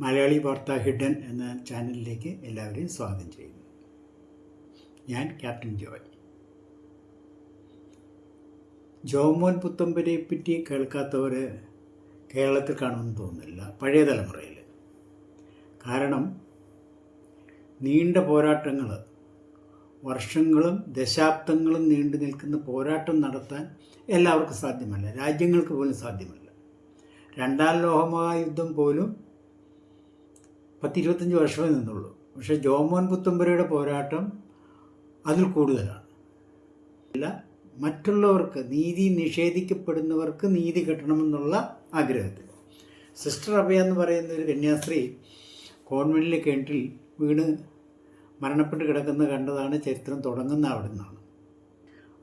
മലയാളി വാർത്താ ഹിഡൻ എന്ന ചാനലിലേക്ക് എല്ലാവരെയും സ്വാഗതം ചെയ്യുന്നു. ഞാൻ ക്യാപ്റ്റൻ ജോയ്. ജോമോൻ പുത്തമ്പുരയെ പറ്റി കേൾക്കാത്തവർ കേരളത്തിൽ കാണുമെന്ന് തോന്നുന്നില്ല, പഴയ തലമുറയിൽ. കാരണം നീണ്ട പോരാട്ടങ്ങൾ, വർഷങ്ങളും ദശാബ്ദങ്ങളും നീണ്ടു നിൽക്കുന്ന പോരാട്ടം നടത്താൻ എല്ലാവർക്കും സാധ്യമല്ല, രാജ്യങ്ങൾക്ക് പോലും സാധ്യമല്ല. രണ്ടാം ലോകമഹായുദ്ധം പോലും 10-25 വർഷമേ നിന്നുള്ളൂ. പക്ഷേ ജോമോൻ പുത്തമ്പുരയുടെ പോരാട്ടം അതിൽ കൂടുതലാണ്. അല്ല, മറ്റുള്ളവർക്ക് നീതി നിഷേധിക്കപ്പെടുന്നവർക്ക് നീതി കിട്ടണമെന്നുള്ള ആഗ്രഹത്തിൽ. സിസ്റ്റർ അഭയ എന്ന് പറയുന്ന ഒരു കന്യാസ്ത്രീ കോൺവെൻറ്റിലെ കിണറ്റിൽ വീണ് മരണപ്പെട്ട് കിടക്കുന്ന കണ്ടതാണ് ചരിത്രം തുടങ്ങുന്ന അവിടെ നിന്നാണ്.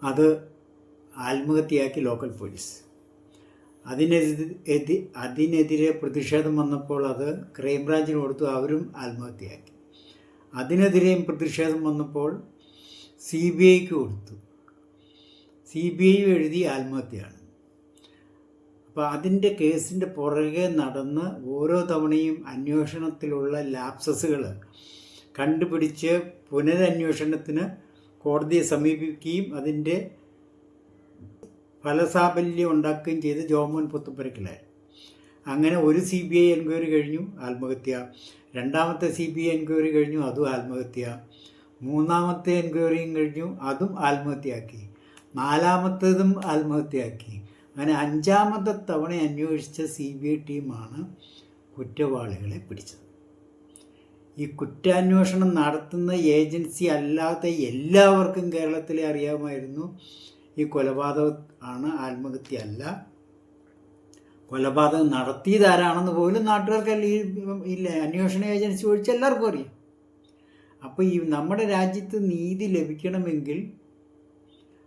അത് ആത്മഹത്യയാക്കി ലോക്കൽ പോലീസ്. അതിനെതിരെ പ്രതിഷേധം വന്നപ്പോൾ അത് ക്രൈംബ്രാഞ്ചിന് കൊടുത്തു, അവരും ആത്മഹത്യയാക്കി. അതിനെതിരെയും പ്രതിഷേധം വന്നപ്പോൾ CBIക്ക് കൊടുത്തു, CBI എഴുതി ആത്മഹത്യയാണ്. അപ്പോൾ അതിൻ്റെ കേസിൻ്റെ പുറകെ നടന്ന് ഓരോ തവണയും അന്വേഷണത്തിലുള്ള ലാപ്സസുകൾ കണ്ടുപിടിച്ച് പുനരന്വേഷണത്തിന് കോടതിയെ സമീപിക്കുകയും അതിൻ്റെ ഫലസാഫല്യം ഉണ്ടാക്കുകയും ചെയ്ത് ജോമോൻ പുത്തമ്പുരയ്ക്കലായി. അങ്ങനെ ഒരു CBI എൻക്വയറി കഴിഞ്ഞു, ആത്മഹത്യ. രണ്ടാമത്തെ CBI എൻക്വയറി കഴിഞ്ഞു, അതും ആത്മഹത്യ. മൂന്നാമത്തെ എൻക്വയറിയും കഴിഞ്ഞു, അതും ആത്മഹത്യയാക്കി. നാലാമത്തേതും ആത്മഹത്യയാക്കി. അങ്ങനെ 5ാമത്തെ തവണ അന്വേഷിച്ച CBI ടീമാണ് കുറ്റവാളികളെ പിടിച്ചത്. ഈ കുറ്റാന്വേഷണം നടത്തുന്ന ഏജൻസി അല്ലാത്ത എല്ലാവർക്കും കേരളത്തിലെ അറിയാമായിരുന്നു ഈ കൊലപാതകം ആണ്, ആത്മഹത്യ അല്ല. കൊലപാതകം നടത്തിയതാരാണെന്ന് പോലും നാട്ടുകാർക്കല്ല, ഇല്ല അന്വേഷണ ഏജൻസി ഒഴിച്ച് എല്ലാവർക്കും അറിയാം. അപ്പോൾ ഈ നമ്മുടെ രാജ്യത്ത് നീതി ലഭിക്കണമെങ്കിൽ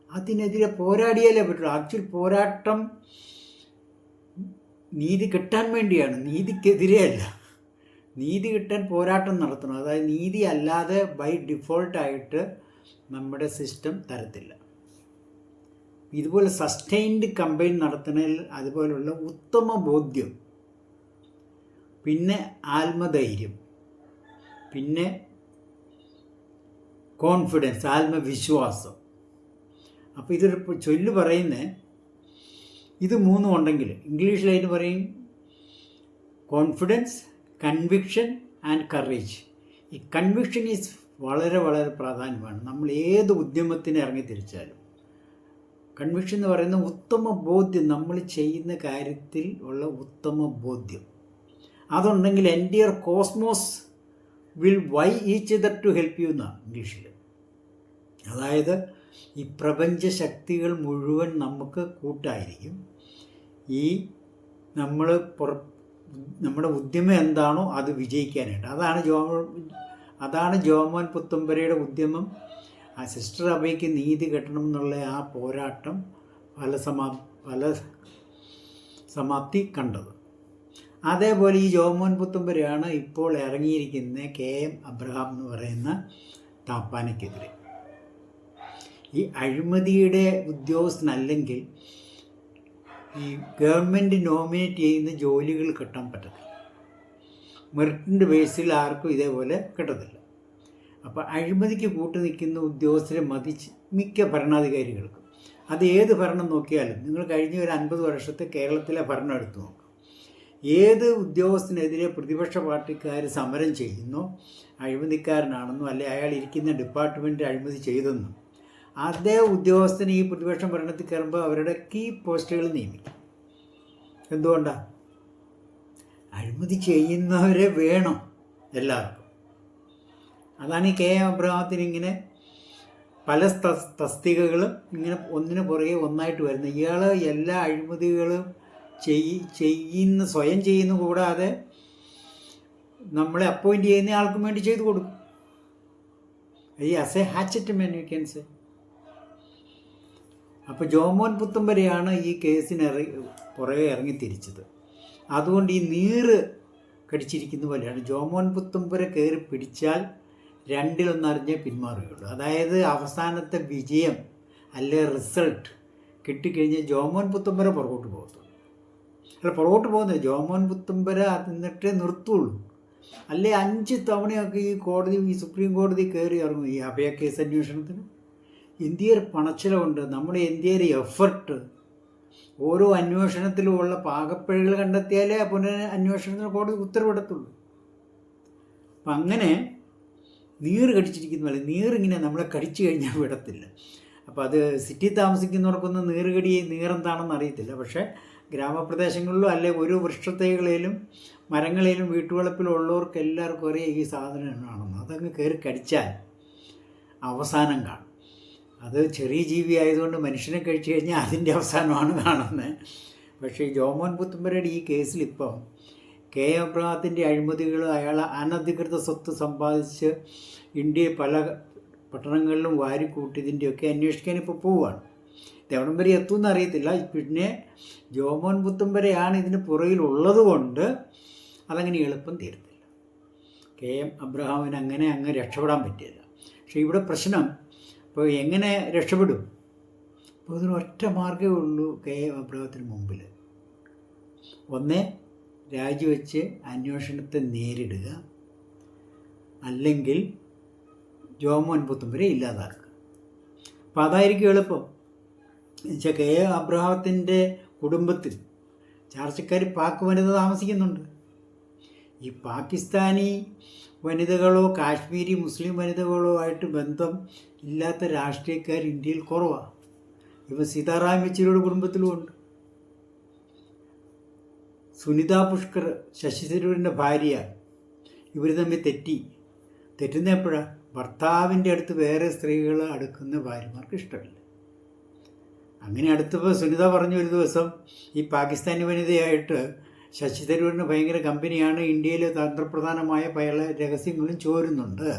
അതിനെതിരെ പോരാടിയാലേ പറ്റുള്ളൂ. ആക്ച്വൽ പോരാട്ടം നീതി കിട്ടാൻ വേണ്ടിയാണ്, നീതിക്കെതിരെയല്ല. നീതി കിട്ടാൻ പോരാട്ടം നടത്തണം. അതായത് നീതി അല്ലാതെ ബൈ ഡിഫോൾട്ടായിട്ട് നമ്മുടെ സിസ്റ്റം തരത്തില്ല. ഇതുപോലെ സസ്റ്റൈൻഡ് കമ്പയിൻ നടത്തുന്നതിൽ അതുപോലുള്ള ഉത്തമ ബോധ്യം, പിന്നെ ആത്മധൈര്യം, പിന്നെ കോൺഫിഡൻസ്, ആത്മവിശ്വാസം. അപ്പോൾ ഇതൊരു ചൊല്ല് പറയുന്നത്, ഇത് മൂന്നും ഉണ്ടെങ്കിൽ ഇംഗ്ലീഷിലായിട്ട് പറയും കോൺഫിഡൻസ്, കൺവിക്ഷൻ ആൻഡ് കറേജ്. ഈ കൺവിക്ഷൻ ഈസ് വളരെ വളരെ പ്രാധാന്യമാണ്. നമ്മൾ ഏത് ഉദ്യമത്തിന് ഇറങ്ങി തിരിച്ചാലും കൺവിക്ഷൻ എന്ന് പറയുന്ന ഉത്തമ ബോധ്യം, നമ്മൾ ചെയ്യുന്ന കാര്യത്തിൽ ഉള്ള ഉത്തമ ബോധ്യം, അതുണ്ടെങ്കിൽ entire cosmos will vie each other to help you എന്നാണ് ഇംഗ്ലീഷിൽ. അതായത് ഈ പ്രപഞ്ച ശക്തികൾ മുഴുവൻ നമുക്ക് കൂട്ടായിരിക്കും. ഈ നമ്മുടെ ഉദ്യമം എന്താണോ അത് വിജയിക്കാനായിട്ട്. അതാണ് ജോമോൻ പുത്തമ്പുരയുടെ ഉദ്യമം. ആ സിസ്റ്റർ അഭയ്ക്ക് നീതി കിട്ടണം എന്നുള്ള ആ പോരാട്ടം ഫലസമാപ്തി കണ്ടത്. അതേപോലെ ഈ ജോമോൻ പുത്തമ്പുരയാണ് ഇപ്പോൾ ഇറങ്ങിയിരിക്കുന്ന KM അബ്രഹാം എന്ന് പറയുന്ന താപ്പാനയ്ക്കെതിരെ. ഈ അഴിമതിയുടെ ഉദ്യോഗസ്ഥനല്ലെങ്കിൽ ഈ ഗവൺമെൻറ് നോമിനേറ്റ് ചെയ്യുന്ന ജോലികൾ കിട്ടാൻ പറ്റത്തില്ല. മെറിറ്റിൻ്റെ ബേസിൽ ആർക്കും ഇതേപോലെ കിട്ടത്തില്ല. അപ്പോൾ അഴിമതിക്ക് കൂട്ടു നിൽക്കുന്ന ഉദ്യോഗസ്ഥരെ മതിച്ച് മിക്ക ഭരണാധികാരികൾക്കും, അത് ഏത് ഭരണം നോക്കിയാലും, നിങ്ങൾ കഴിഞ്ഞ ഒരു 50 വർഷത്തെ കേരളത്തിലെ ഭരണം എടുത്തു നോക്കാം, ഏത് ഉദ്യോഗസ്ഥനെതിരെ പ്രതിപക്ഷ പാർട്ടിക്കാർ സമരം ചെയ്യുന്നോ അഴിമതിക്കാരനാണെന്നോ അല്ലെ അയാൾ ഇരിക്കുന്ന ഡിപ്പാർട്ട്മെൻറ്റ് അഴിമതി ചെയ്തെന്നും അതേ ഉദ്യോഗസ്ഥന് ഈ പ്രതിപക്ഷ ഭരണത്തിൽ കയറുമ്പോൾ അവരുടെ കീ പോസ്റ്റുകൾ നിയമിക്കും. എന്തുകൊണ്ടാണ്? അഴിമതി ചെയ്യുന്നവരെ വേണം എല്ലാവർക്കും. അതാണ് ഈ KM അബ്രഹാമത്തിന് ഇങ്ങനെ പല തസ്തികകളും ഇങ്ങനെ ഒന്നിനു പുറകെ ഒന്നായിട്ട് വരുന്നത്. ഇയാൾ എല്ലാ അഴിമതികളും സ്വയം ചെയ്യുന്ന കൂടാതെ നമ്മളെ അപ്പോയിൻ്റ് ചെയ്യുന്ന ആൾക്കും വേണ്ടി ചെയ്തു കൊടുക്കും. ഈ as A Hachette man you can say. അപ്പോൾ ജോമോൻ പുത്തമ്പുരയാണ് ഈ കേസിന് പുറകെ ഇറങ്ങിത്തിരിച്ചത്. അതുകൊണ്ട് ഈ നീറ് കടിച്ചിരിക്കുന്ന പോലെയാണ്. ജോമോൻ പുത്തമ്പുര കയറി പിടിച്ചാൽ 2-1 അറിഞ്ഞേ പിന്മാറുകയുള്ളൂ. അതായത് അവസാനത്തെ വിജയം അല്ലെ റിസൾട്ട് കിട്ടിക്കഴിഞ്ഞാൽ ജോമോൻ പുത്തമ്പുര പുറകോട്ട് പോകത്തുള്ളൂ. അല്ല, പുറകോട്ട് പോകുന്നത് ജോമോൻ പുത്തമ്പുര എന്നിട്ടേ നിർത്തുള്ളൂ. അല്ലേ 5 തവണയൊക്കെ ഈ സുപ്രീം കോടതി കയറി ഇറങ്ങും ഈ അഭയ കേസ് അന്വേഷണത്തിന്. ഇന്ത്യയിൽ പണച്ചിലവുണ്ട്, നമ്മുടെ ഇന്ത്യയിലെ എഫർട്ട്. ഓരോ അന്വേഷണത്തിലുമുള്ള പാകപ്പിഴകൾ കണ്ടെത്തിയാലേ അന്വേഷണത്തിന് കോടതി ഉത്തരവിടത്തുള്ളൂ. അപ്പം അങ്ങനെ നീറ് കടിച്ചിരിക്കുന്ന പോലെ നീറിങ്ങനെ നമ്മളെ കടിച്ചു കഴിഞ്ഞാൽ വിടത്തില്ല. അപ്പോൾ അത് സിറ്റി താമസിക്കുന്നവർക്കൊന്നും നീറെന്താണെന്ന് അറിയത്തില്ല. പക്ഷേ ഗ്രാമപ്രദേശങ്ങളിലും അല്ലെ ഒരു വൃക്ഷത്തൈകളിലും മരങ്ങളിലും വീട്ടുവളപ്പിലുള്ളവർക്ക് എല്ലാവർക്കും അറിയാം ഈ സാധനം എന്നാണെന്ന്. അതങ്ങ് കയറി കടിച്ചാൽ അവസാനം കാണും. അത് ചെറിയ ജീവി ആയതുകൊണ്ട് മനുഷ്യനെ കഴിച്ചു കഴിഞ്ഞാൽ അതിൻ്റെ അവസാനമാണ് കാണുന്നത്. പക്ഷേ ജോമോൻ പുത്തുമ്പരയുടെ ഈ കേസിൽ ഇപ്പം കെ എബ്രഹാത്തിൻ്റെ അഴിമതികൾ, അയാൾ അനധികൃത സ്വത്ത് സമ്പാദിച്ച് ഇന്ത്യയെ പല പട്ടണങ്ങളിലും വാരിക്കൂട്ടിയതിൻ്റെയൊക്കെ അന്വേഷിക്കാൻ ഇപ്പോൾ പോവുകയാണ്. ഇത് എവിടം വരെ എത്തുമെന്ന് അറിയത്തില്ല. പിന്നെ ജോമോൻ പുത്തുമ്പരയാണ് ഇതിന് പുറകിലുള്ളത് കൊണ്ട് അതങ്ങനെ എളുപ്പം തീരത്തില്ല. കെ എം അബ്രഹാമിന് അങ്ങനെ അങ്ങ് രക്ഷപ്പെടാൻ പറ്റില്ല. പക്ഷേ ഇവിടെ പ്രശ്നം ഇപ്പോൾ എങ്ങനെ രക്ഷപ്പെടും? അപ്പോൾ ഇതിന് ഒറ്റ മാർഗ്ഗമേ ഉള്ളൂ കെ എം അബ്രഹാത്തിന് മുമ്പിൽ. ഒന്നേ രാജിവെച്ച് അന്വേഷണത്തെ നേരിടുക, അല്ലെങ്കിൽ ജോമോൻ പുത്തുമ്പരെ ഇല്ലാതാക്കുക. അപ്പോൾ അതായിരിക്കും എളുപ്പം. എന്നുവെച്ചാൽ കെ എം അബ്രഹാത്തിൻ്റെ കുടുംബത്തിൽ ചാർച്ചക്കാർ പാക് വനിത താമസിക്കുന്നുണ്ട്. ഈ പാകിസ്ഥാനി വനിതകളോ കാശ്മീരി മുസ്ലിം വനിതകളോ ആയിട്ട് ബന്ധം ഇല്ലാത്ത രാഷ്ട്രീയക്കാർ ഇന്ത്യയിൽ കുറവാണ്. ഇപ്പോൾ സീതാറാം യെച്ചൂരിയുടെ കുടുംബത്തിലും ഉണ്ട്. സുനിത പുഷ്കർ, ശശി തരൂരിൻ്റെ ഭാര്യ, ഇവർ തമ്മിൽ തെറ്റുന്ന എപ്പോഴാണ്? ഭർത്താവിൻ്റെ അടുത്ത് വേറെ സ്ത്രീകൾ അടുക്കുന്ന ഭാര്യമാർക്ക് ഇഷ്ടമില്ല. അങ്ങനെ അടുത്തപ്പോൾ സുനിത പറഞ്ഞു ഒരു ദിവസം ഈ പാകിസ്ഥാനി വനിതയായിട്ട് ശശി തരൂരിന് ഭയങ്കര കമ്പനിയാണ്, ഇന്ത്യയിലെ തന്ത്രപ്രധാനമായ പല രഹസ്യങ്ങളും ചോരുന്നുണ്ട്,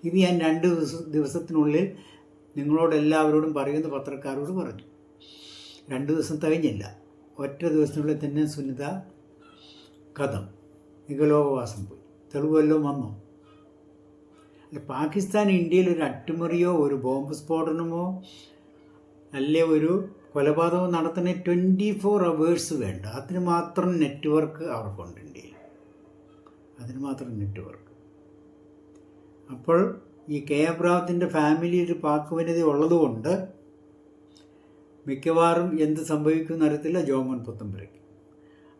ഇത് ഞാൻ 2 ദിവസത്തിനുള്ളിൽ നിങ്ങളോടെല്ലാവരോടും പറയുന്ന പത്രക്കാരോട് പറഞ്ഞു. 2 ദിവസം തികഞ്ഞില്ല, ഒറ്റ ദിവസത്തിനുള്ളിൽ തന്നെ സുനിത കഥം നിഗലോപവാസം പോയി. തെളിവെല്ലാം വന്നോ? പാകിസ്ഥാൻ ഇന്ത്യയിൽ ഒരു അട്ടിമറിയോ ഒരു ബോംബ് സ്ഫോടനമോ അല്ലെ ഒരു കൊലപാതകം നടത്തുന്ന 24 hours വേണ്ട. അതിന് മാത്രം നെറ്റ്വർക്ക് അവർക്കുണ്ട് ഇന്ത്യയിൽ, അതിന് മാത്രം നെറ്റ്വർക്ക്. അപ്പോൾ ഈ കെ എബ്രഹാത്തിൻ്റെ ഫാമിലി ഒരു പാക് വനിത ഉള്ളതുകൊണ്ട് മിക്കവാറും എന്ത് സംഭവിക്കുമെന്ന് അറിയത്തില്ല ജോമോൻ പുത്തുമ്പരയ്ക്ക്.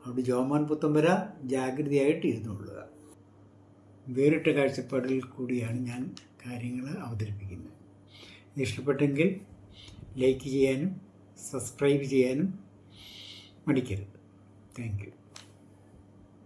അവിടെ ജോമോൻ പുത്തുമ്പര ജാഗ്രതയായിട്ട് ഇരുന്നുകൊള്ളുക. വേറിട്ട കാഴ്ചപ്പാടിൽ കൂടിയാണ് ഞാൻ കാര്യങ്ങൾ അവതരിപ്പിക്കുന്നത്. ഇഷ്ടപ്പെട്ടെങ്കിൽ ലൈക്ക് ചെയ്യാനും സബ്സ്ക്രൈബ് ചെയ്യാനും മടിക്കരുത്. Thank you.